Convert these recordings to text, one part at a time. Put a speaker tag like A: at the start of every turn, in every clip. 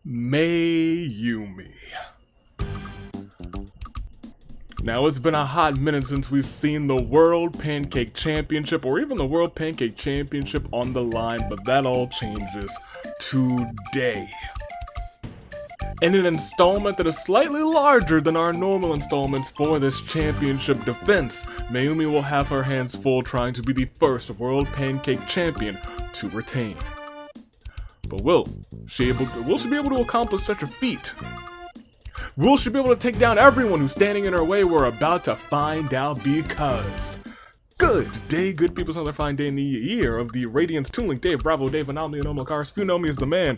A: Mayumi. Now, it's been a hot minute since we've seen the World Pancake Championship or even the World Pancake Championship on the line, but that all changes today. In an installment that is slightly larger than our normal installments for this championship defense, Mayumi will have her hands full trying to be the first World Pancake Champion to retain. But will she be able to accomplish such a feat? Will she be able to take down everyone who's standing in her way? We're about to find out, because good day, good people. It's another fine day in the year of the Radiance Toon Link. Dave, Bravo, Dave, Anomaly, Anomaly, Cars. If you know me as the man,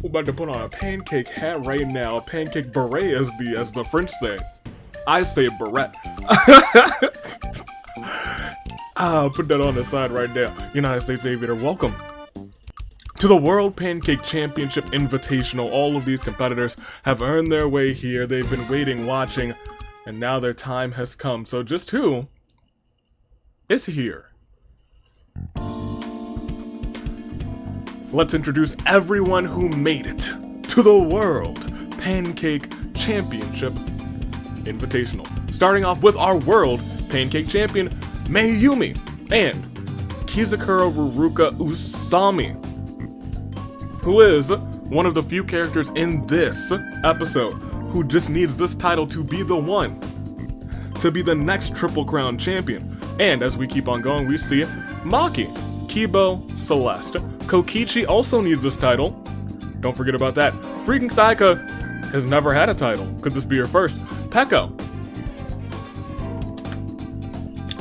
A: we're about to put on a pancake hat right now. A pancake beret, as the French say. I say beret. Put that on the side right there. United States Aviator, welcome to the World Pancake Championship Invitational. All of these competitors have earned their way here. They've been waiting, watching, and now their time has come. So just who is here? Let's introduce everyone who made it to the World Pancake Championship Invitational. Starting off with our World Pancake Champion, Mayumi, and Kizakura Ruruka Usami, who is one of the few characters in this episode who just needs this title to be the one to be the next Triple Crown champion. And as we keep on going, we see Maki, Kibo, Celeste. Kokichi also needs this title. Don't forget about that. Freaking Sayaka has never had a title. Could this be her first? Peko.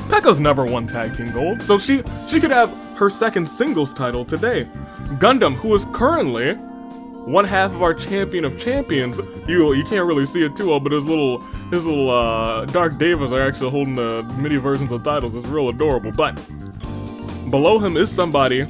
A: Peko's never won Tag Team Gold, so she could have her second singles title today. Gundam, who is currently one half of our champion of champions. You can't really see it too well, but his little Dark Devas are actually holding the mini versions of titles. It's real adorable. But below him is somebody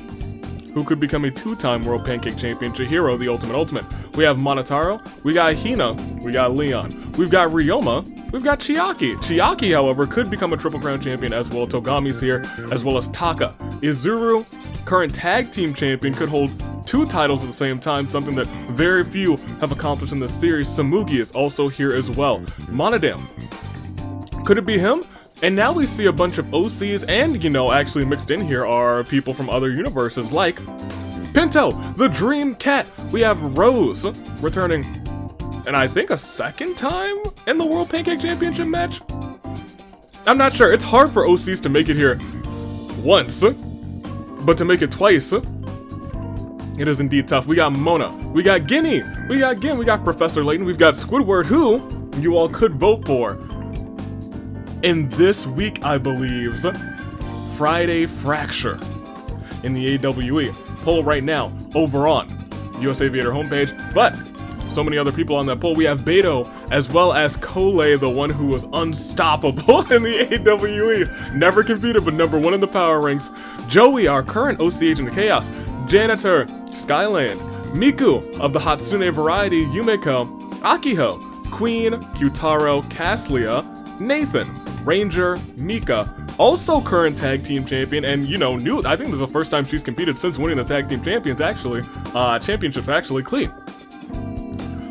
A: who could become a two-time World Pancake Champion, Chihiro, the Ultimate. We have Monotaro, we got Hina, we got Leon, we've got Ryoma, we've got Chiaki. Chiaki, however, could become a Triple Crown champion as well. Togami's here, as well as Taka. Izuru, current tag team champion, could hold two titles at the same time, something that very few have accomplished in this series. Samugi is also here as well. Monodam, could it be him? And now we see a bunch of OCs, and, actually mixed in here are people from other universes, like Pinto, the Dream Cat. We have Rose returning, and I think a second time in the World Pancake Championship match? I'm not sure. It's hard for OCs to make it here once, but to make it twice, it is indeed tough. We got Mona, we got Guinea, we got Gin, we got Professor Layton, we've got Squidward, who you all could vote for in this week, I believe, Friday Fracture in the AWE. Poll right now over on US Aviator homepage, but so many other people on that poll. We have Beto, as well as Kole, the one who was unstoppable in the AWE. Never competed, but number one in the power ranks. Joey, our current OC Agent of Chaos. Janitor, Skyland. Miku, of the Hatsune variety. Yumeko, Akiho, Queen, Kyutaro, Caslia, Nathan, Ranger, Mika, also current tag team champion, and I think this is the first time she's competed since winning the tag team championships actually, Klee,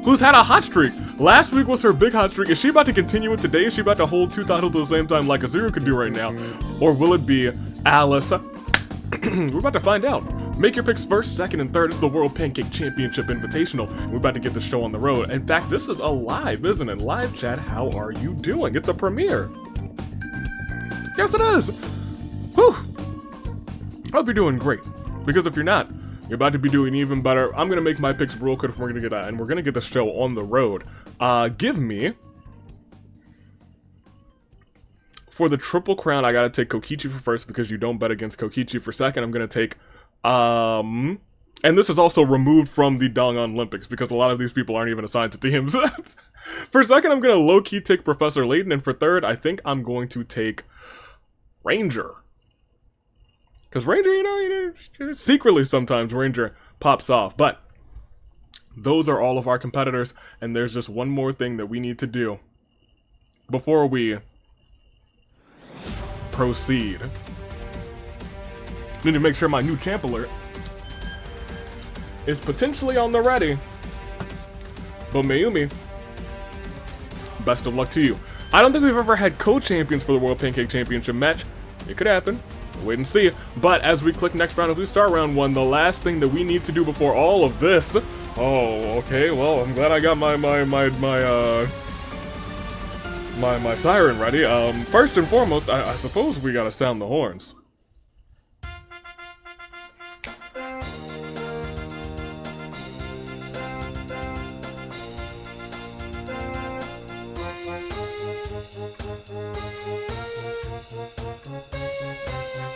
A: who's had a hot streak. Last week was her big hot streak. Is she about to continue it today? Is she about to hold two titles at the same time like Azuru could do right now? Or will it be Alice? We're about to find out. Make your picks first, second, and third. It's the World Pancake Championship Invitational. We're about to get the show on the road. In fact, this is a live, isn't it? Live chat, how are you doing? It's a premiere. Yes, it is. Whew. Hope you're doing great. Because if you're not, you're about to be doing even better. I'm gonna make my picks real quick. We're gonna get the show on the road. Give me, for the Triple Crown, I gotta take Kokichi for first because you don't bet against Kokichi. For second, I'm gonna take and this is also removed from the Dongan Olympics because a lot of these people aren't even assigned to teams. For second, I'm gonna low-key take Professor Layton, and for third, I think I'm going to take Ranger. Because Ranger, secretly sometimes Ranger pops off. But those are all of our competitors, and there's just one more thing that we need to do before we proceed. Need to make sure my new champ alert is potentially on the ready. But Mayumi, best of luck to you. I don't think we've ever had co-champions for the World Pancake Championship match. It could happen. Wait and see. But as we click next round, as we start round 1, the last thing that we need to do before all of this. Oh, okay. Well, I'm glad I got my siren ready. First and foremost, I suppose we gotta sound the horns.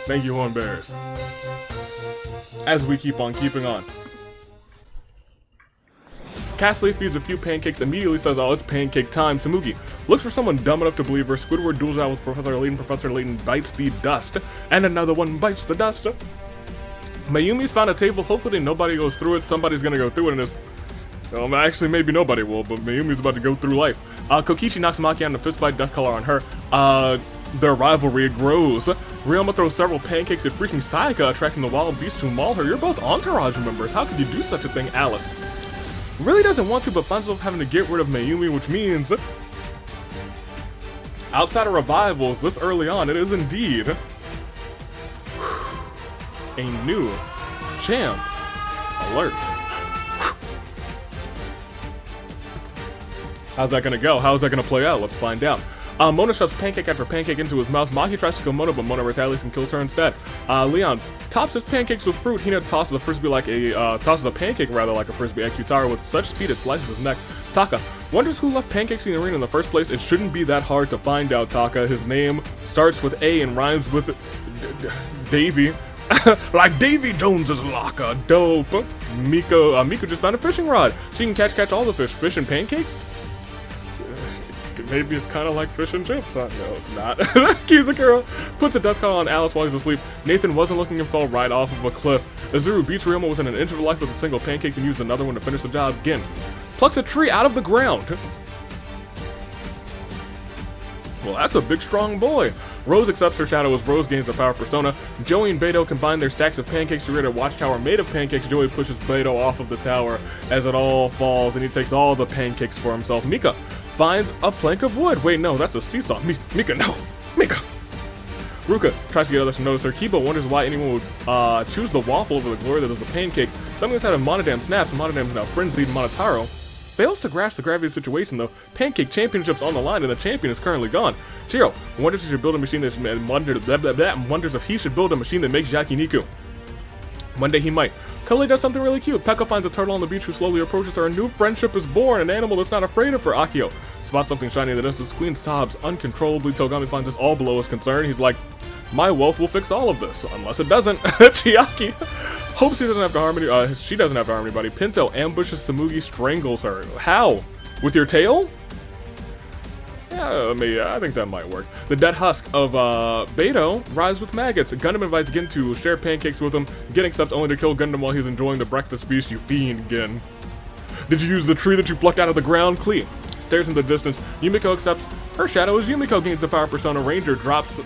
A: Thank you, Horn Bears. As we keep on keeping on. Castley feeds a few pancakes, immediately says, oh, it's pancake time. Tsumugi looks for someone dumb enough to believe her. Squidward duels out with Professor Layton. Professor Layton bites the dust. And another one bites the dust. Mayumi's found a table. Hopefully nobody goes through it. Somebody's gonna go through it and it's... actually, maybe nobody will, but Mayumi's about to go through life. Kokichi knocks Maki on the fist bite, death color on her. Their rivalry grows. Ryoma throws several pancakes at freaking Sayaka, attracting the wild beast to maul her. You're both Entourage members. How could you do such a thing, Alice? Really doesn't want to, but finds herself having to get rid of Mayumi, which means... outside of revivals, this early on, it is indeed... a new champ alert. How's that gonna go? How's that gonna play out? Let's find out. Mona shoves pancake after pancake into his mouth. Maki tries to kill Mona, but Mona retaliates and kills her instead. Leon tops his pancakes with fruit. Hina tosses a pancake like a frisbee at Kyutaro with such speed it slices his neck. Taka wonders who left pancakes in the arena in the first place. It shouldn't be that hard to find out, Taka. His name starts with A and rhymes with Davy. Like Davy Jones's locker. Dope. Miko just found a fishing rod. She can catch all the fish. Fish and pancakes? Maybe it's kind of like fish and chips. No, it's not. Kizakura puts a death call on Alice while he's asleep. Nathan wasn't looking and fell right off of a cliff. Azuru beats Ryoma within an inch of life with a single pancake and uses another one to finish the job. Gin plucks a tree out of the ground. Well, that's a big, strong boy. Rose accepts her shadow as Rose gains the power persona. Joey and Beto combine their stacks of pancakes to create a watchtower made of pancakes. Joey pushes Beto off of the tower as it all falls, and he takes all the pancakes for himself. Mika finds a plank of wood. Wait, no, that's a seesaw. Mika, no. Mika. Ruka tries to get others to notice her. Kiba wonders why anyone would choose the waffle over the glory that is the pancake. Something inside of Monodam snaps. Monodam is now frenzied. Monotaro fails to grasp the gravity of the situation, though. Pancake Championship's on the line, and the champion is currently gone. Chiro wonders if he should build a machine wonders if he should build a machine that makes Yakiniku. One day he might. Kale does something really cute. Pekka finds a turtle on the beach who slowly approaches her. A new friendship is born, an animal that's not afraid of her. Akio spots something shiny in the distance. Queen sobs uncontrollably. Togami finds this all below his concern. He's like, my wealth will fix all of this. Unless it doesn't. Chiaki hopes he doesn't have to harm anybody. She doesn't have to harm anybody. Pinto ambushes Tsumugi, strangles her. How? With your tail? Yeah, I think that might work. The dead husk of Beto rises with maggots. Gundam invites Gin to share pancakes with him. Gin accepts only to kill Gundam while he's enjoying the breakfast feast. You fiend, Gin. Did you use the tree that you plucked out of the ground? Klee stares into the distance. Yumiko accepts her shadow as Yumiko gains the power persona. Ranger looks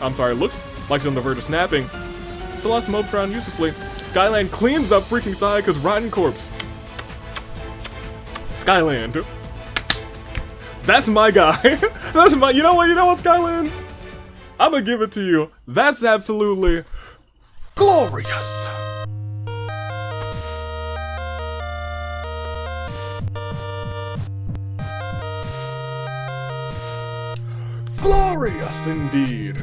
A: like she's on the verge of snapping. Celeste mopes around uselessly. Skyland cleans up freaking Sayaka's rotten corpse. Skyland. That's my guy. That's my, you know what, Skyland? I'm gonna give it to you. That's absolutely glorious. Glorious indeed.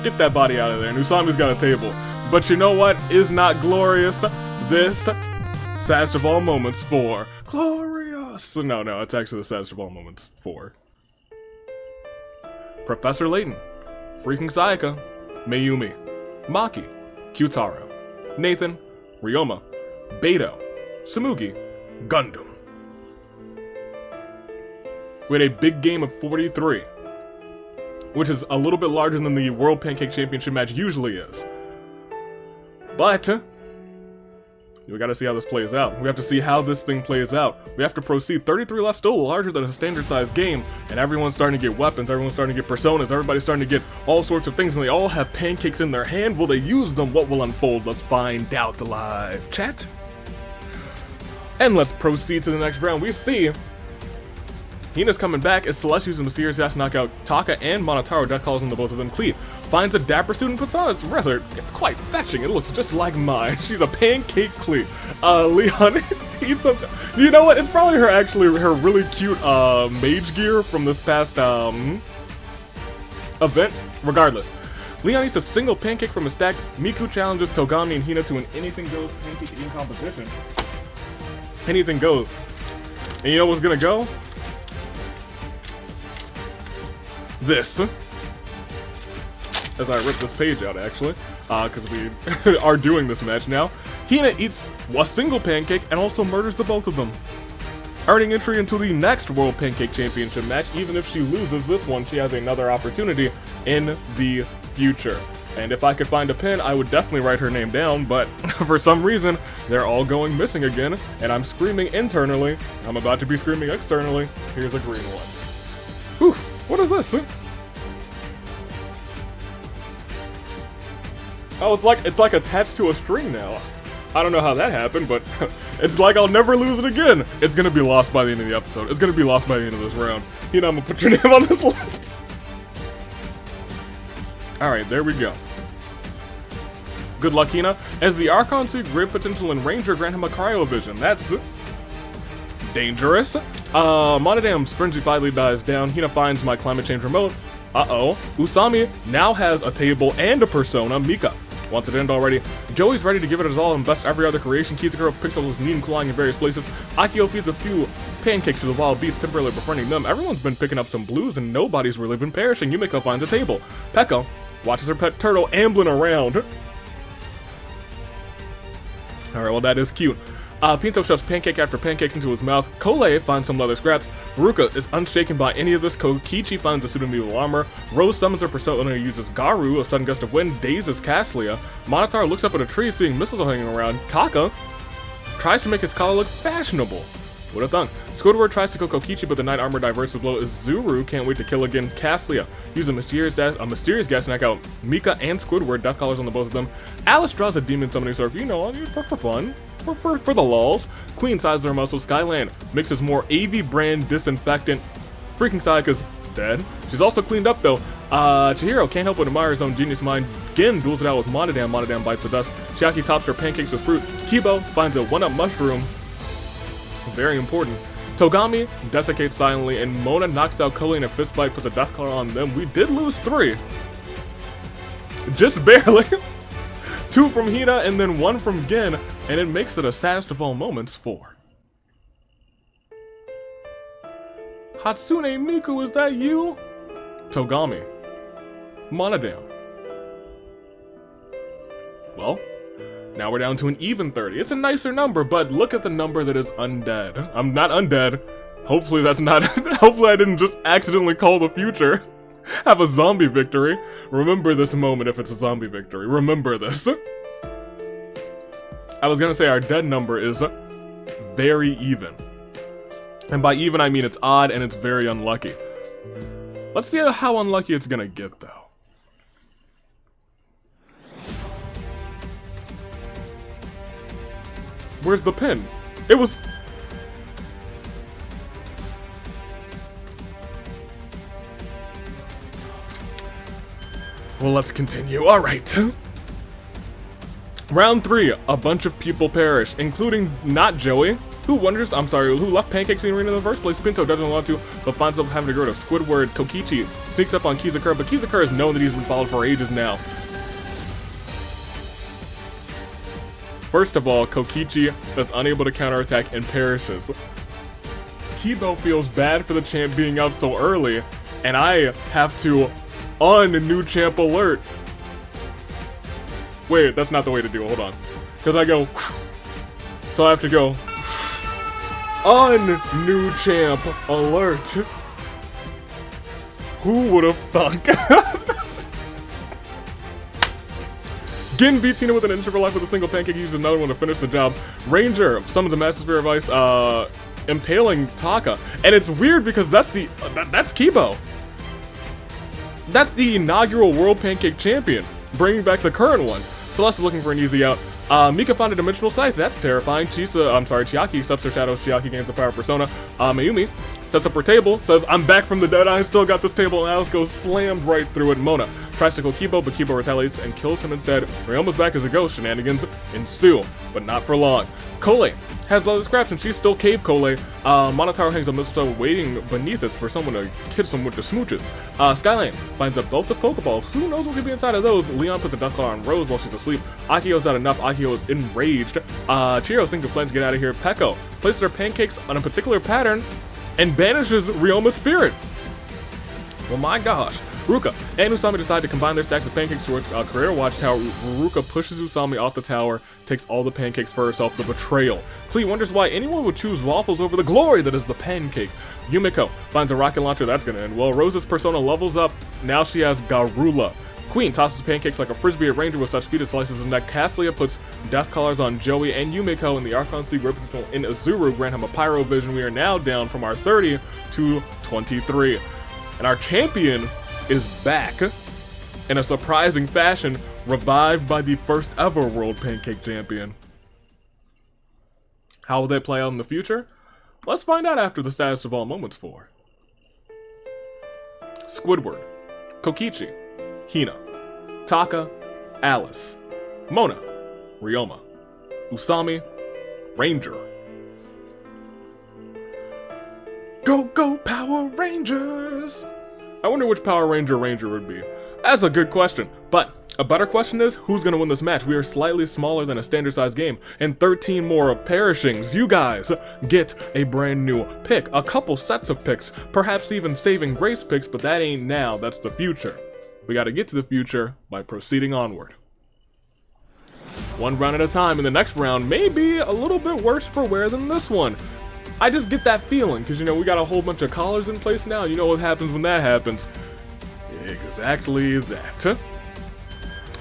A: Get that body out of there. Nusami's got a table. But you know what is not glorious? This saddest of all moments for glorious. No, it's actually the saddest of all moments for Professor Layton, freaking Sayaka, Mayumi, Maki, Kyutaro, Nathan, Ryoma, Beto, Tsumugi, Gundam. We had a big game of 43, which is a little bit larger than the World Pancake Championship match usually is. But we gotta see how this plays out. We have to see how this thing plays out. We have to proceed. 33 left, still larger than a standard sized game, and everyone's starting to get weapons, everyone's starting to get personas, everybody's starting to get all sorts of things, and they all have pancakes in their hand. Will they use them? What will unfold? Let's find out live. Chat, And let's proceed to the next round. We see Hina's coming back as Celeste uses Mysterious Gas to knock out Taka and Monotaro. Death calls on the both of them. Clee finds a dapper suit and puts on its wrestler. It's quite fetching. It looks just like mine. She's a pancake Clee. Leon, he's so... You know what? It's probably her really cute mage gear from this past event. Regardless, Leon eats a single pancake from a stack. Miku challenges Togami and Hina to an anything goes pancake eating competition. Anything goes. And you know what's gonna go? This. As I rip this page out, actually, because we are doing this match now. Hina eats a single pancake and also murders the both of them, earning entry into the next World Pancake Championship match. Even if she loses this one, she has another opportunity in the future. And if I could find a pin, I would definitely write her name down, but for some reason, they're all going missing again, and I'm screaming internally. I'm about to be screaming externally. Here's a green one. Whew, what is this? Oh, it's like attached to a string now. I don't know how that happened, but it's like I'll never lose it again. It's gonna be lost by the end of the episode. It's gonna be lost by the end of this round. You know, I'm gonna put your name on this list. Alright, there we go. Good luck, Hina. As the Archon see great potential in Ranger, grant him a cryovision. That's dangerous. Monodam's frenzy finally dies down. Hina finds my climate change remote. Uh-oh. Usami now has a table and a persona. Mika wants it end already. Joey's ready to give it his all and bust every other creation. Kizakura picks up with neat and cooling in various places. Akio feeds a few pancakes to the wild beasts, temporarily befriending them. Everyone's been picking up some blues and nobody's really been perishing. Yumiko finds a table. Pekka watches her pet turtle ambling around. Alright, well that is cute. Pinto shoves pancake after pancake into his mouth. Kole finds some leather scraps. Ruka is unshaken by any of this. Kokichi finds a suit of medieval armor. Rose summons her persona and uses Garu. A sudden gust of wind dazes Caslia. Monotaro looks up at a tree, seeing missiles hanging around. Taka tries to make his collar look fashionable. Would have thunk. Squidward tries to kill Kokichi, but the knight armor diverts the blow as Zuru can't wait to kill again. Caslia uses a mysterious gas to knock out Mika and Squidward. Death collars on the both of them. Alice draws a demon summoning circle, you know, for fun. For the lulz. Queen sizes her muscles. Skyland mixes more AV brand disinfectant. Freaking Sayaka's dead. She's also cleaned up though. Chihiro can't help but admire his own genius mind. Gin duels it out with Monodam. Monodam bites the dust. Chiaki tops her pancakes with fruit. Kibo finds a one-up mushroom. Very important. Togami desiccates silently, and Mona knocks out Kole in a fist fight, puts a death collar on them. We did lose 3. Just barely. 2 from Hina and then 1 from Gin, and it makes it a saddest of all moments 4. Hatsune Miku, is that you? Togami. Monodam. Well, now we're down to an even 30. It's a nicer number, but look at the number that is undead. I'm not undead. Hopefully that's not, hopefully I didn't just accidentally call the future. Have a zombie victory. Remember this moment if it's a zombie victory. Remember this. I was gonna say our dead number is very even. And by even I mean it's odd and it's very unlucky. Let's see how unlucky it's gonna get though. Where's the pin? It was... Well, let's continue. Alright. Round 3. A bunch of people perish, including not Joey, who left Pancake Scene Arena in the first place. Pinto doesn't want to, but finds himself having to go to Squidward. Kokichi sneaks up on Kizakura, but Kizakura has known that he's been followed for ages now. First of all, Kokichi is unable to counterattack and perishes. Kibo feels bad for the champ being out so early, and I have to un-new champ alert. Wait, that's not the way to do it, hold on. Because I go, so I have to go, un-new champ alert. Who would have thunk? Gin beats Hina with an inch of her life with a single pancake, uses another one to finish the job. Ranger summons a Master Sphere of Ice, impaling Taka. And it's weird because that's Kibo. That's the inaugural World Pancake Champion, bringing back the current one. Celeste is looking for an easy out. Mika found a dimensional scythe. That's terrifying. Chiaki accepts her shadow. Chiaki gains the power of Persona. Mayumi sets up her table, says, I'm back from the dead, I still got this table, and Alice goes slammed right through it. Mona tries to kill Kibo, but Kibo retaliates and kills him instead. Ryoma's back as a ghost. Shenanigans ensue, but not for long. Kole has leather scraps, and she's still Cave Kole. Monotaro hangs a mistletoe waiting beneath it for someone to kiss him with the smooches. Skyline finds a belt of Pokeballs. Who knows what could be inside of those? Leon puts a death claw on Rose while she's asleep. Akio's not enough. Akio is enraged. Chihiro's thinking plans to get out of here. Peko places her pancakes on a particular pattern and banishes Ryoma's spirit. Oh my gosh. Ruka and Usami decide to combine their stacks of pancakes to a career watchtower. Ruka pushes Usami off the tower, takes all the pancakes for herself. The betrayal. Klee wonders why anyone would choose waffles over the glory that is the pancake. Yumiko finds a rocket launcher. That's gonna end well. Rose's persona levels up. Now she has Garula. Queen tosses pancakes like a frisbee at Ranger with such speed it slices his neck. Cassilia puts death collars on Joey and Yumiko, and the Archon Sea representational in Azuru grant him a pyro vision. We are now down from our 30 to 23. And our champion is back in a surprising fashion, revived by the first ever World Pancake Champion. How will they play out in the future? Let's find out after the Status of All Moments 4. Squidward, Kokichi, Hina, Taka, Alice, Mona, Ryoma, Usami, Ranger. Go, go, Power Rangers! I wonder which Power Ranger would be. That's a good question, but a better question is, who's gonna win this match? We are slightly smaller than a standard-sized game, and 13 more of perishings. You guys get a brand new pick, a couple sets of picks, perhaps even saving grace picks, but that ain't now, that's the future. We gotta get to the future by proceeding onward. One round at a time, and the next round may be a little bit worse for wear than this one. I just get that feeling, because, you know, we got a whole bunch of collars in place now. You know what happens when that happens. Exactly that.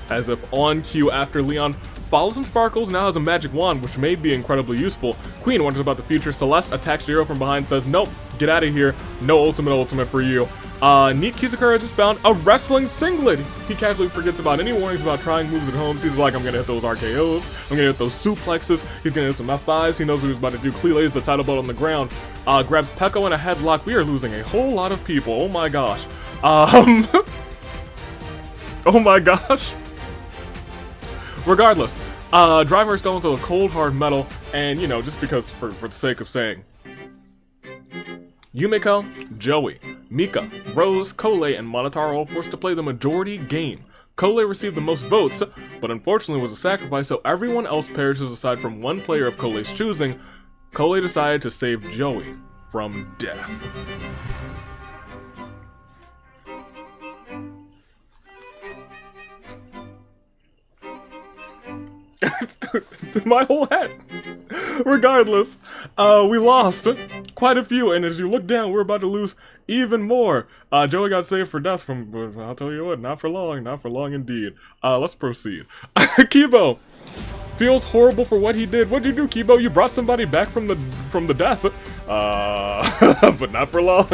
A: As if on cue after Leon follows some sparkles, now has a magic wand, which may be incredibly useful. Queen wonders about the future. Celeste attacks Jiro from behind, says, nope, get out of here. No ultimate for you. Neat Kizakura just found a wrestling singlet. He casually forgets about any warnings about trying moves at home. He's like, I'm gonna hit those RKOs, I'm gonna hit those suplexes, he's gonna hit some F5s, he knows what he's about to do. Klee lays the title belt on the ground, grabs Peko in a headlock. We are losing a whole lot of people, oh my gosh. Oh my gosh. Regardless, Driver is going to a cold hard metal, and you know, just because for the sake of saying. Yumiko, Joey, Mika, Rose, Kole, and Monotaro all forced to play the majority game. Kole received the most votes, but unfortunately was a sacrifice, so everyone else perishes aside from one player of Kole's choosing. Kole decided to save Joey from death. My whole head. Regardless, we lost quite a few, and as you look down, we're about to lose even more. Joey got saved for death from, I'll tell you what, not for long indeed. Let's proceed. Kibo feels horrible for what he did. What'd you do, Kibo? You brought somebody back from the death. But not for long.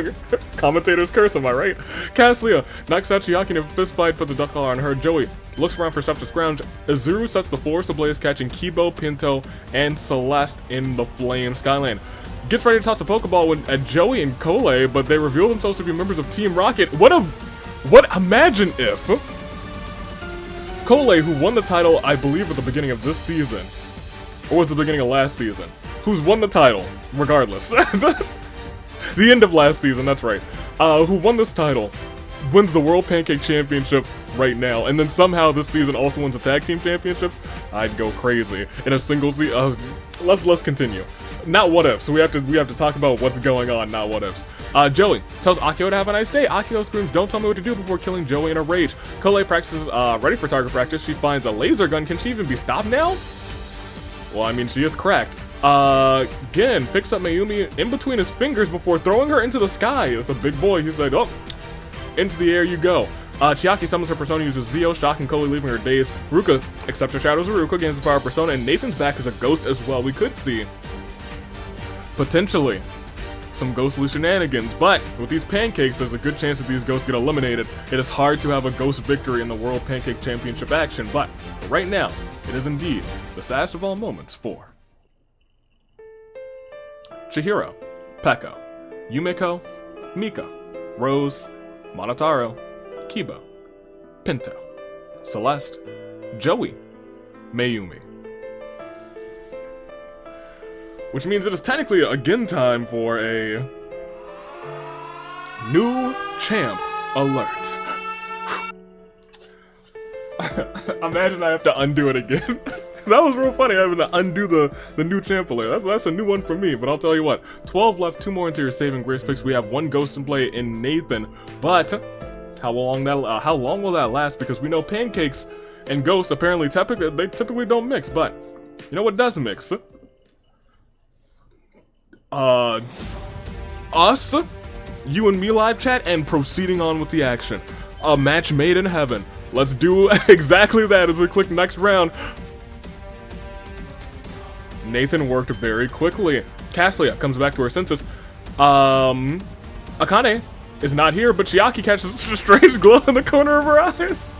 A: Commentator's curse, am I right? Cassilia knocks out Chiaki in a fist fight, puts a death collar on her. Joey looks around for stuff to scrounge. Azuru sets the force ablaze, catching Kibo, Pinto, and Celeste in the flame. Skyland gets ready to toss a Pokeball at Joey and Kole, but they reveal themselves to be members of Team Rocket. Imagine if Kole, who won the title, I believe, at the beginning of this season, or was the beginning of last season, who's won the title, regardless. The end of last season, that's right. Who won this title, wins the World Pancake Championship right now, and then somehow this season also wins the Tag Team Championships. I'd go crazy in a single season. Let's continue. Not what ifs. We have to talk about what's going on, not what ifs. Joey tells Akio to have a nice day. Akio screams, don't tell me what to do, before killing Joey in a rage. Kole practices, ready for target practice. She finds a laser gun. Can she even be stopped now? Well, I mean, she is cracked. Gin picks up Mayumi in between his fingers before throwing her into the sky. It's a big boy. He's like, oh, into the air you go. Chiaki summons her persona, uses Zio, shocking Kole, leaving her dazed. Ruka accepts her shadows of Ruka, gains the power of persona, and Nathan's back as a ghost as well. We could see, potentially, some ghostly shenanigans, but with these pancakes, there's a good chance that these ghosts get eliminated. It is hard to have a ghost victory in the World Pancake Championship action, but right now, it is indeed the saddest of all moments for Chihiro, Peko, Yumeko, Mika, Rose, Monotaro, Kiba, Pinto, Celeste, Joey, Mayumi. Which means it is technically again time for a new champ alert. Imagine I have to undo it again. That was real funny, having to undo the new champ alert. That's a new one for me, but I'll tell you what. 12 left, 2 more into your saving grace picks. We have 1 ghost in play in Nathan, but how long will that last? Because we know pancakes and ghosts apparently typically don't mix, but you know what does mix? Us, you and me live chat, and proceeding on with the action. A match made in heaven. Let's do exactly that as we click next round. Nathan worked very quickly. Cassia comes back to her senses. Akane is not here, but Chiaki catches a strange glow in the corner of her eyes.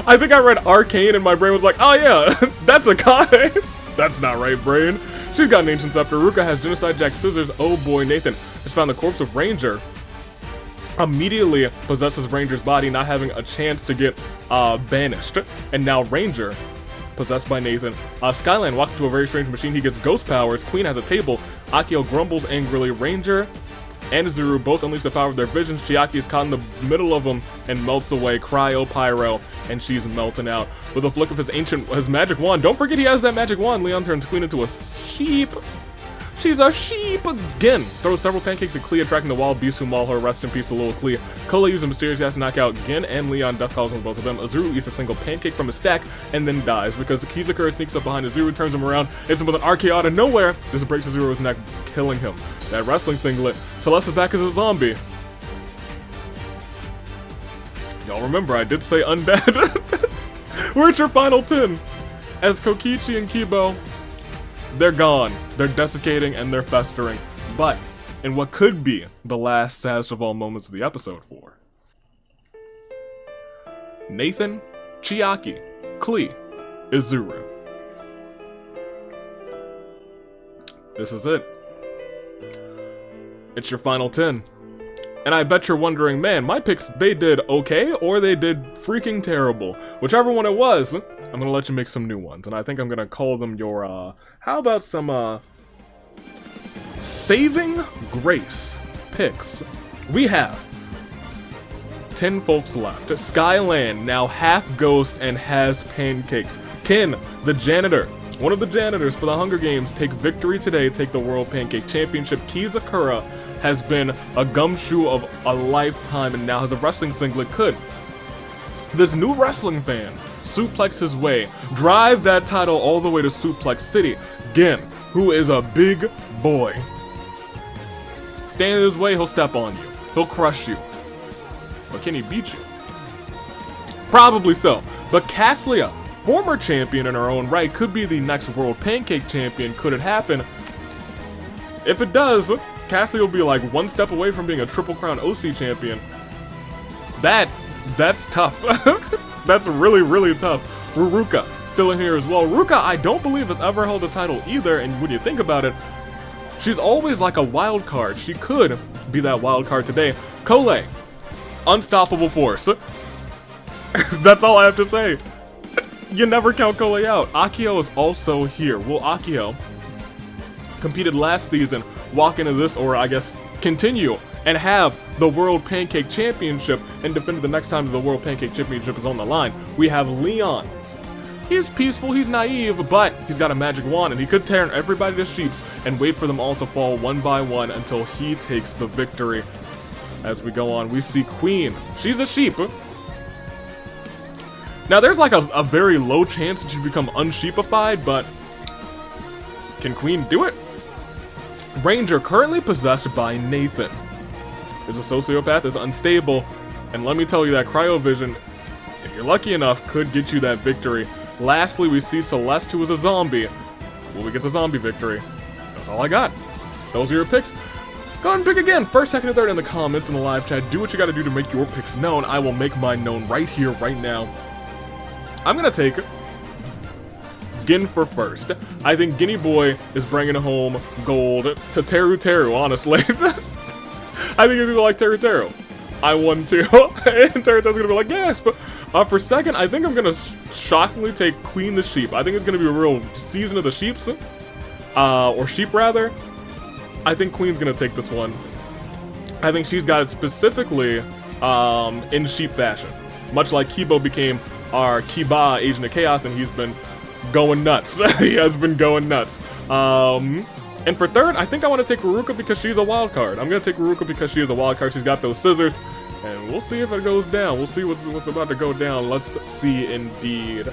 A: I think I read arcane and my brain was like, oh yeah, that's Akane. That's not right, brain. She's got an ancient scepter. Ruka has genocide jack scissors. Oh boy, Nathan has found the corpse of Ranger. Immediately possesses Ranger's body, not having a chance to get banished. And now Ranger, possessed by Nathan. Skyland walks into a very strange machine. He gets ghost powers. Queen has a table. Akio grumbles angrily. Ranger and Zuru both unleash the power of their visions. Chiaki is caught in the middle of them and melts away. Cryo Pyro, and she's melting out. With a flick of his magic wand. Don't forget he has that magic wand. Leon turns Queen into a sheep. She's a sheep again. Throws several pancakes at Clea, attracting the wild beasts who maul her. Rest in peace to little Clea. Cola uses a mysterious gas to knock out Gin and Leon. Death calls on both of them. Azuru eats a single pancake from his stack and then dies because Kizakura sneaks up behind Azuru, turns him around, hits him with an RKO out of nowhere. This breaks Azuru's neck, killing him. That wrestling singlet. Celeste is back as a zombie. Y'all remember I did say undead. We're at your final 10. As Kokichi and Kibo, they're gone. They're desiccating and they're festering. But in what could be the last saddest of all moments of the episode for Nathan, Chiaki, Clea, Izuru. This is it. It's your final 10. And I bet you're wondering, man, my picks, they did okay or they did freaking terrible. Whichever one it was, I'm gonna let you make some new ones. And I think I'm gonna call them your, how about some, saving grace picks. We have 10 folks left. Skyland, now half ghost and has pancakes. Ken, the janitor, one of the janitors for the Hunger Games, take victory today, take the World Pancake Championship. Kizakura has been a gumshoe of a lifetime and now has a wrestling singlet. Could this new wrestling fan suplex his way, drive that title all the way to Suplex City? Gin, who is a big boy. Stand in his way, he'll step on you. He'll crush you. But can he beat you? Probably so. But Cassia, former champion in her own right, could be the next World Pancake Champion. Could it happen? If it does, Cassie will be like one step away from being a Triple Crown OC champion. That's tough. That's really, really tough. Ruka, still in here as well. Ruka, I don't believe has ever held a title either, and when you think about it, she's always like a wild card. She could be that wild card today. Kole, unstoppable force. That's all I have to say. You never count Kole out. Akio is also here. Will Akio competed last season, walk into this, or I guess continue and have the World Pancake Championship and defend it the next time the World Pancake Championship is on the line? We have Leon. He's peaceful, he's naive, but he's got a magic wand and he could turn everybody to sheeps and wait for them all to fall one by one until he takes the victory. As we go on, we see Queen. She's a sheep. Now there's like a very low chance that you become unsheepified, but can Queen do it? Ranger, currently possessed by Nathan, is a sociopath, is unstable, and let me tell you that cryovision, if you're lucky enough, could get you that victory. Lastly, we see Celeste, who is a zombie. Will we get the zombie victory? That's all I got. Those are your picks. Go ahead and pick again. First, second, and third in the comments in the live chat. Do what you gotta do to make your picks known. I will make mine known right here, right now. I'm gonna take Gin for first. I think Guinea Boy is bringing home gold to Teru Teru, honestly. I think he's gonna be like Teru Teru. I won too. And Teru Teru's gonna be like, yes. But for second, I think I'm gonna shockingly take Queen the Sheep. I think it's gonna be a real season of the sheeps. Or sheep rather. I think Queen's gonna take this one. I think she's got it specifically in sheep fashion. Much like Kibo became our Kiba Agent of Chaos, and he's been going nuts. He has been going nuts. And for third, I think I want to take Ruruka because she's a wild card. I'm gonna take Ruruka because she is a wild card. She's got those scissors, and we'll see if it goes down. We'll see what's about to go down. Let's see indeed.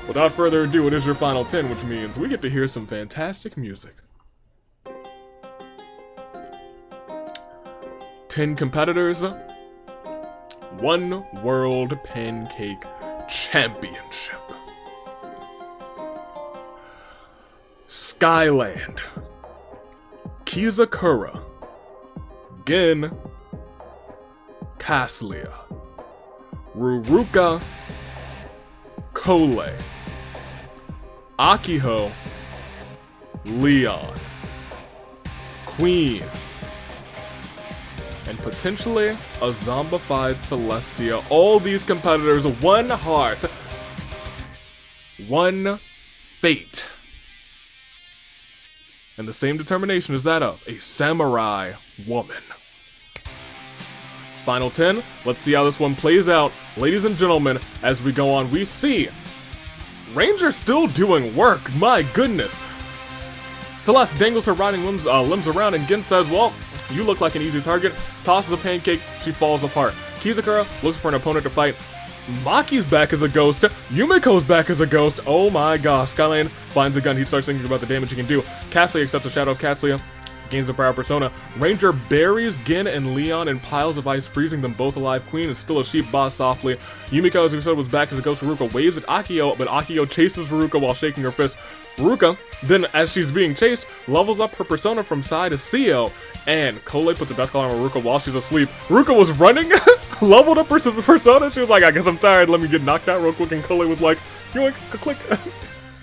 A: Without further ado, it is your final 10, which means we get to hear some fantastic music. 10 competitors, 1 World Pancake Championship. Skyland, Kizakura, Gin, Caslia, Ruruka, Kole, Akiho, Leon, Queen, and potentially a zombified Celestia. All these competitors, 1 heart, 1 fate, and the same determination as that of a samurai woman. Final 10, let's see how this one plays out. Ladies and gentlemen, as we go on, we see Ranger still doing work, my goodness. Celeste dangles her riding limbs around, and Gin says, well, you look like an easy target. Tosses a pancake, she falls apart. Kizakura looks for an opponent to fight. Maki's back as a ghost. Yumiko's back as a ghost. Oh my gosh. Skyland finds a gun. He starts thinking about the damage he can do. Caslia accepts the shadow of Caslia. Gains the proud persona. Ranger buries Gin and Leon in piles of ice, freezing them both alive. Queen is still a sheep, boss softly. Yumiko, as we said, was back as a ghost. Ruruka waves at Akio, but Akio chases Ruruka while shaking her fist. Ruruka, then as she's being chased, levels up her persona from Sai to Seo, and Kole puts a death collar on Ruruka while she's asleep. Ruruka was running, leveled up her persona. She was like, I guess I'm tired, let me get knocked out real quick, and Kole was like, yoink, click.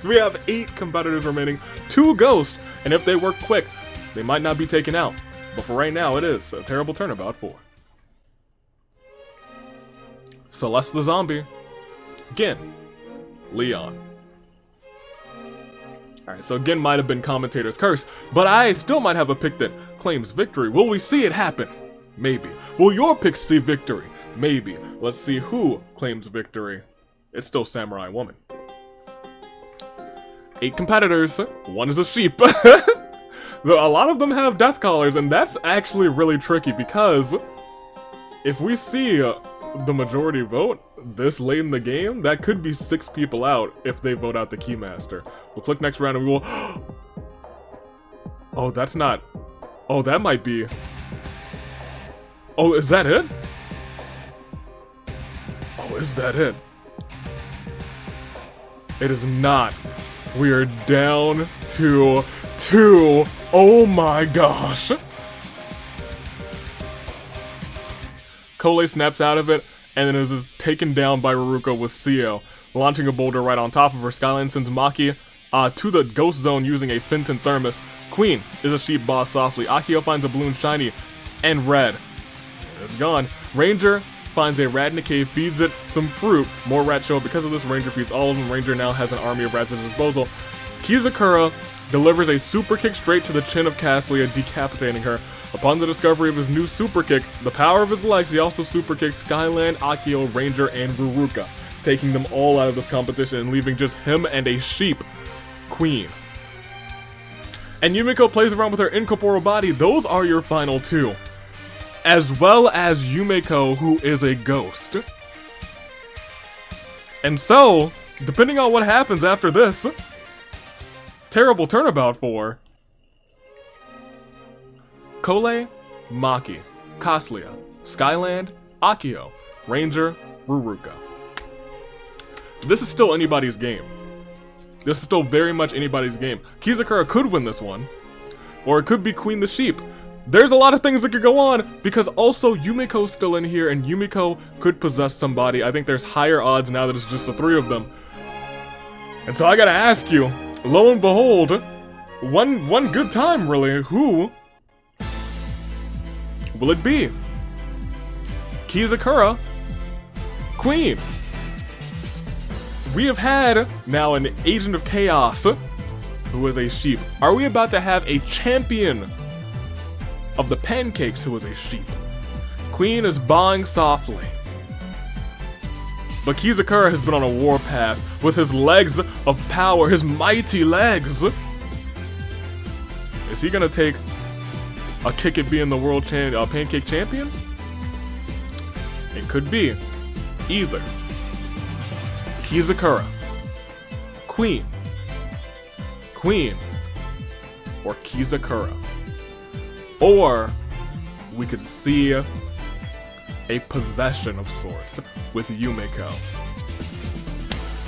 A: We have 8 competitors remaining, 2 ghosts, and if they work quick, they might not be taken out. But for right now, it is a terrible turnabout for Celeste the Zombie, Gin, Leon. Alright, so Gin might have been commentator's curse, but I still might have a pick that claims victory. Will we see it happen? Maybe. Will your pick see victory? Maybe. Let's see who claims victory. It's still Samurai Woman. 8 competitors, 1 is a sheep. A lot of them have death collars, and that's actually really tricky because if we see the majority vote this late in the game, that could be 6 people out if they vote out the Keymaster. We'll click next round and we will... Oh, that's not... Oh, that might be... Oh, is that it? Oh, is that it? It is not. We are down to 2. Oh my gosh. Kole snaps out of it, and then is taken down by Ruruka with Seo, launching a boulder right on top of her. Skyline sends Maki to the ghost zone using a Fenton thermos. Queen is a sheep boss softly. Akio finds a balloon shiny and red. It's gone. Ranger finds a rat in a cave, feeds it some fruit. More rats show up. Because of this, Ranger feeds all of them. Ranger now has an army of rats at his disposal. Kizakura delivers a super kick straight to the chin of Caslia, decapitating her. Upon the discovery of his new super kick, the power of his legs, he also super kicks Skyland, Akio, Ranger, and Ruruka, taking them all out of this competition and leaving just him and a sheep, Queen. And Yumiko plays around with her incorporeal body. Those are your final 2. As well as Yumiko, who is a ghost. And so, depending on what happens after this, terrible turnabout for Kole, Maki, Caslia, Skyland, Akio, Ranger, Ruruka. This is still anybody's game. This is still very much anybody's game. Kizakura could win this one, or it could be Queen the Sheep. There's a lot of things that could go on, because also Yumiko's still in here, and Yumiko could possess somebody. I think there's higher odds now that it's just the three of them. And so I gotta ask you, lo and behold, one good time really, who will it be? Kizakura, Queen. We have had now an agent of chaos who is a sheep. Are we about to have a champion of the pancakes who is a sheep? Queen is bawing softly. But Kizakura has been on a warpath with his legs of power, his mighty legs. Is he gonna take a kick at being the world pancake champion? It could be either Kizakura, Queen, or Kizakura. Or we could see a possession of sorts with Yumiko.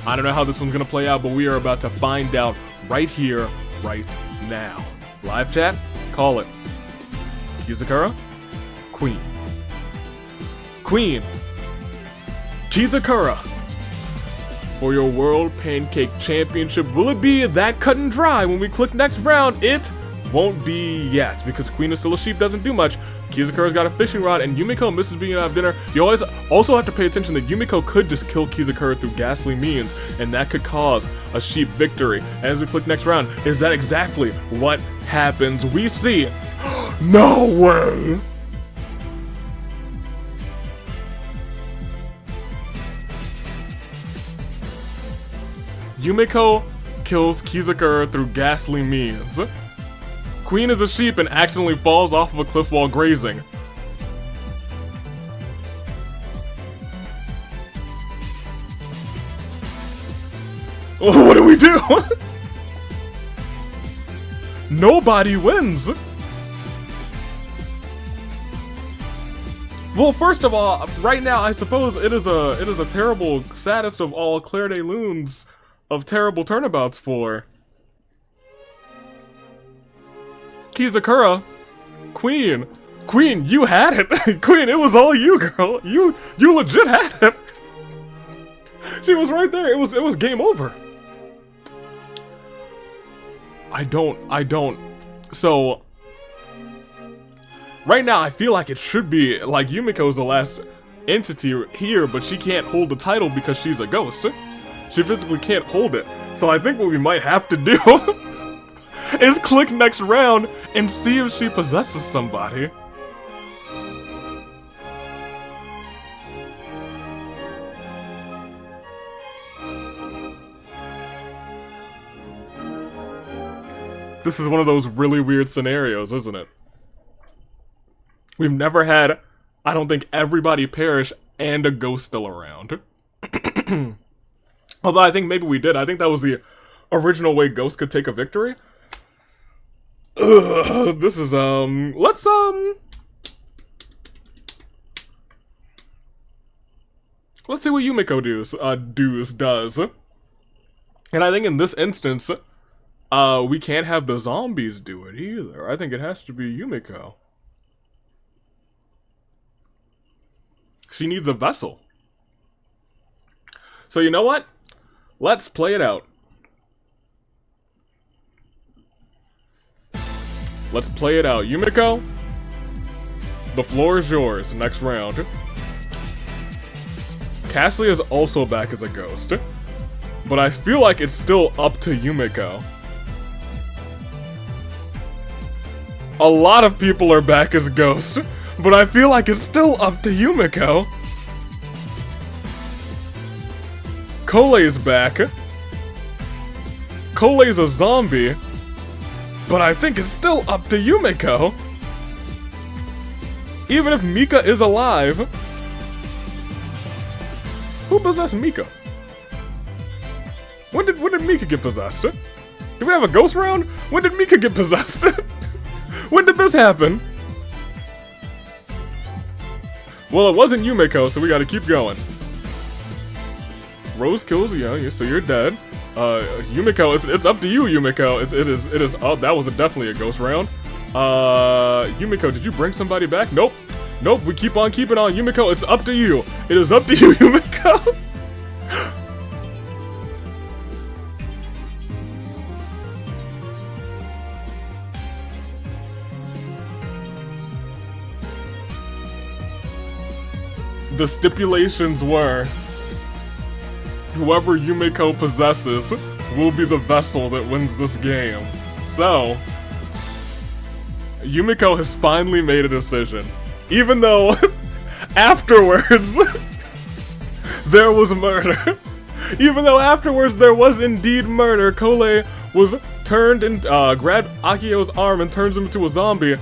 A: I don't know how this one's gonna play out, but we are about to find out right here, right now. Live chat, call it. Kizakura, Queen. Queen, Kizakura, for your World Pancake Championship. Will it be that cut and dry when we click next round? It won't be yet, because Queen is still a sheep, doesn't do much. Kizakura's got a fishing rod, and Yumiko misses being out of dinner. You always also have to pay attention that Yumiko could just kill Kizakura through ghastly means, and that could cause a sheep victory. And as we click next round, is that exactly what happens? We see. No way! Yumiko kills Kizakura through ghastly means. Queen is a sheep and accidentally falls off of a cliff while grazing. What do we do? Nobody wins. Well, first of all, right now I suppose it is a terrible, saddest of all Clair de Lunes of terrible turnabouts for Kizakura, Queen, you had it. Queen, it was all you, girl. You legit had it. She was right there. It was game over. I don't. So right now I feel like it should be like Yumiko's the last entity here, but she can't hold the title because she's a ghost. She physically can't hold it. So I think what we might have to do is click next round and see if she possesses somebody. This is one of those really weird scenarios, isn't it? We've never had, I don't think, everybody perish and a ghost still around. Although I think maybe we did. I think that was the original way ghosts could take a victory. Ugh, this is, let's see what Yumiko does. And I think in this instance, we can't have the zombies do it either. I think it has to be Yumiko. She needs a vessel. So you know what? Let's play it out. Let's play it out. Yumiko, the floor is yours next round. Cassie is also back as a ghost, but I feel like it's still up to Yumiko. A lot of people are back as ghost, but I feel like it's still up to Yumiko. Kolei's back. Kolei's a zombie, but I think it's still up to Yumiko. Even if Mika is alive. Who possessed Mika? When did Mika get possessed? Did we have a ghost round? When did Mika get possessed? When did this happen? Well, it wasn't Yumiko, so we gotta keep going. Rose kills you, so you're dead. Yumiko, it's up to you, Yumiko. It is. Oh, that was definitely a ghost round. Yumiko, did you bring somebody back? Nope. Nope, we keep on keeping on. Yumiko, it's up to you. It is up to you, Yumiko. The stipulations were, whoever Yumiko possesses will be the vessel that wins this game. So, Yumiko has finally made a decision. Even though, afterwards, there was murder. Even though afterwards there was indeed murder, Kole was turned and grabbed Akio's arm and turns him into a zombie.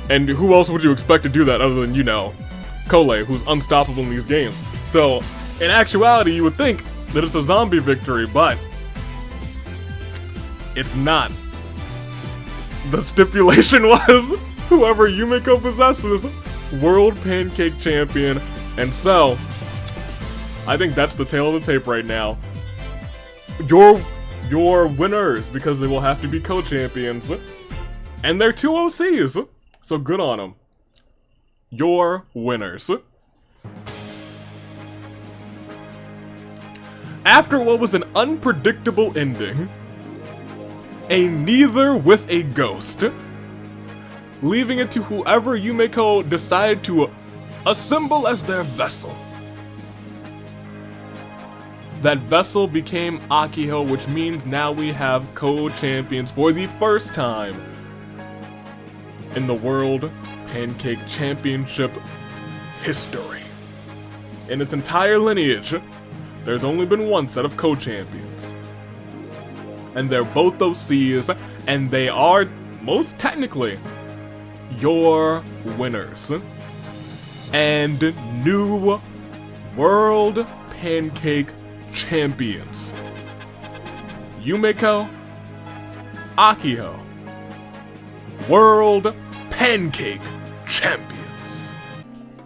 A: And who else would you expect to do that other than, you know, Kole, who's unstoppable in these games. So, in actuality, you would think that it's a zombie victory, but it's not. The stipulation was, whoever Yumiko possesses, World Pancake Champion. And so, I think that's the tail of the tape right now. Your winners, because they will have to be co-champions. And they're 2 OCs, so good on them. Your winners. After what was an unpredictable ending, a neither with a ghost, leaving it to whoever Yumiko decided to assemble as their vessel. That vessel became Akiho, which means now we have co-champions for the first time in the World Pancake Championship history. In its entire lineage, there's only been one set of co-champions. And they're both OCs, and they are, most technically, your winners. And new World Pancake Champions. Yumiko, Akiho, World Pancake Champions.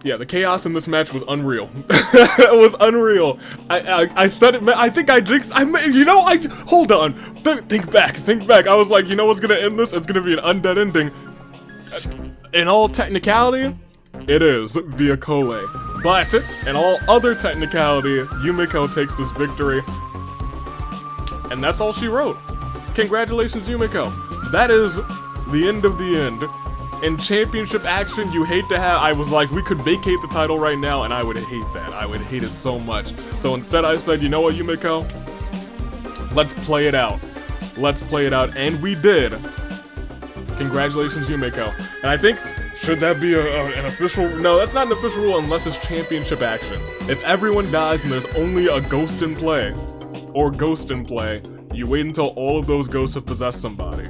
A: Yeah, the chaos in this match was unreal. It was unreal. I said it, I think I jinxed, hold on. Think back. I was like, you know what's gonna end this? It's gonna be an undead ending. In all technicality, it is via Kole. But, in all other technicality, Yumiko takes this victory. And that's all she wrote. Congratulations, Yumiko. That is the end of the end. In championship action, you hate to have, I was like, we could vacate the title right now, and I would hate that. I would hate it so much. So instead I said, you know what, Yumiko? Let's play it out. Let's play it out, and we did. Congratulations, Yumiko. And I think, should that be an official, no, that's not an official rule unless it's championship action. If everyone dies and there's only a ghost in play, or ghost in play, you wait until all of those ghosts have possessed somebody.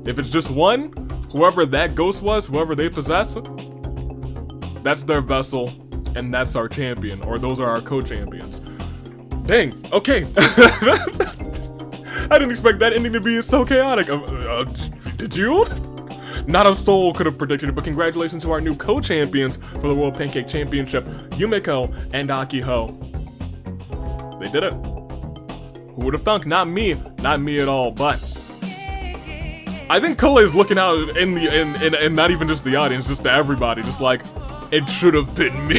A: If it's just one, whoever that ghost was, whoever they possess, that's their vessel, and that's our champion, or those are our co-champions. Dang, okay. I didn't expect that ending to be so chaotic. Did you? Not a soul could have predicted it, but congratulations to our new co-champions for the World Pancake Championship, Yumiko and Akiho. They did it. Who would have thunk? Not me at all, but I think Kole is looking out in not even just the audience, just to everybody, just like, it should have been me.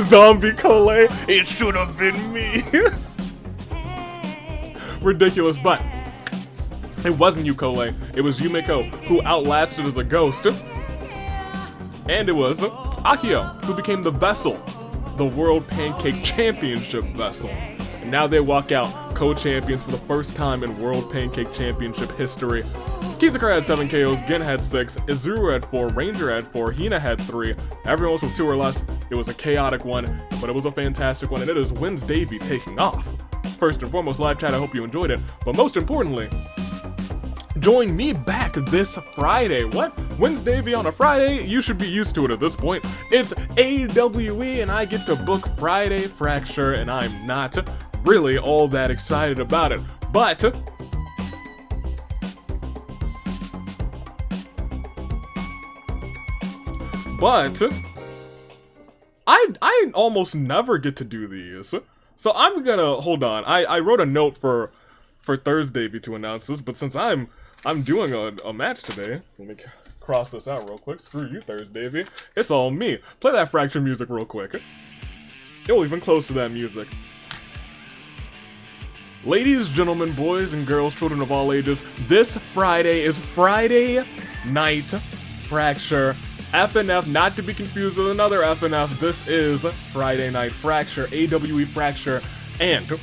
A: Zombie Kole, it should have been me. Ridiculous, but it wasn't you, Kole. It was Yumiko who outlasted as a ghost. And it was Akio who became the vessel, the World Pancake Championship vessel. And now they walk out co-champions for the first time in World Pancake Championship history. Kizakura had 7 KOs, Gen had 6, Izuru had 4, Ranger had 4, Hina had 3. Everyone else with 2 or less. It was a chaotic one, but it was a fantastic one, and it is Wins Davy taking off. First and foremost, live chat, I hope you enjoyed it, but most importantly, join me back this Friday. What? Wins Davy on a Friday? You should be used to it at this point. It's AWE, and I get to book Friday Fracture, and I'm not really all that excited about it, but I almost never get to do these. So I'm gonna, hold on, I wrote a note for Thursday to announce this, but since I'm I'm doing a match today. Let me cross this out real quick. Screw you, Thursday. It's all me. Play that Fracture music real quick. You'll even close to that music. Ladies, gentlemen, boys and girls, children of all ages, this Friday is Friday Night Fracture. FNF, not to be confused with another FNF. This is Friday Night Fracture, AWE Fracture, and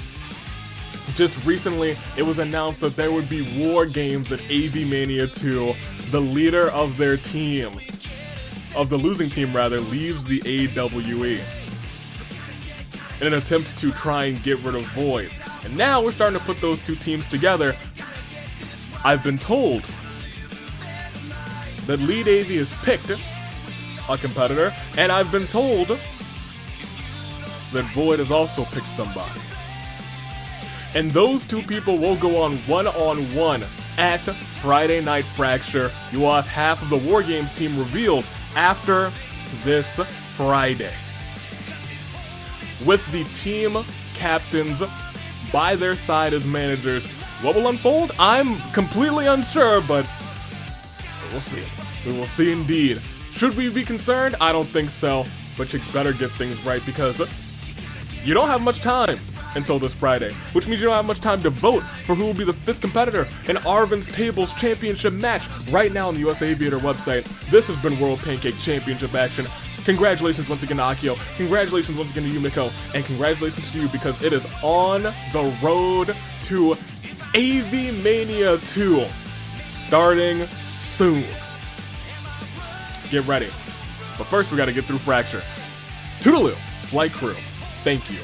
A: just recently it was announced that there would be war games at AV Mania 2. The leader of their team, of the losing team rather, leaves the AWE in an attempt to try and get rid of Void. And now we're starting to put those two teams together. I've been told that Lead AV has picked a competitor, and I've been told that Void has also picked somebody. And those two people will go on one-on-one at Friday Night Fracture. You will have half of the War Games team revealed after this Friday, with the team captains by their side as managers. What will unfold? I'm completely unsure, but we'll see. We will see indeed. Should we be concerned? I don't think so, but you better get things right because you don't have much time until this Friday, which means you don't have much time to vote for who will be the 5th competitor in Arvin's Tables Championship match right now on the US Aviator website. This has been World Pancake Championship action. Congratulations once again to Akio, congratulations once again to Yumiko, and congratulations to you because it is on the road to AV Mania 2, starting soon. Get ready. But first we gotta get through Fracture. Toodaloo, flight crew, thank you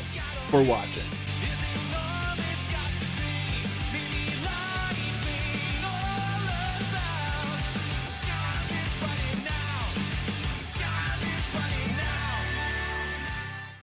A: for watching.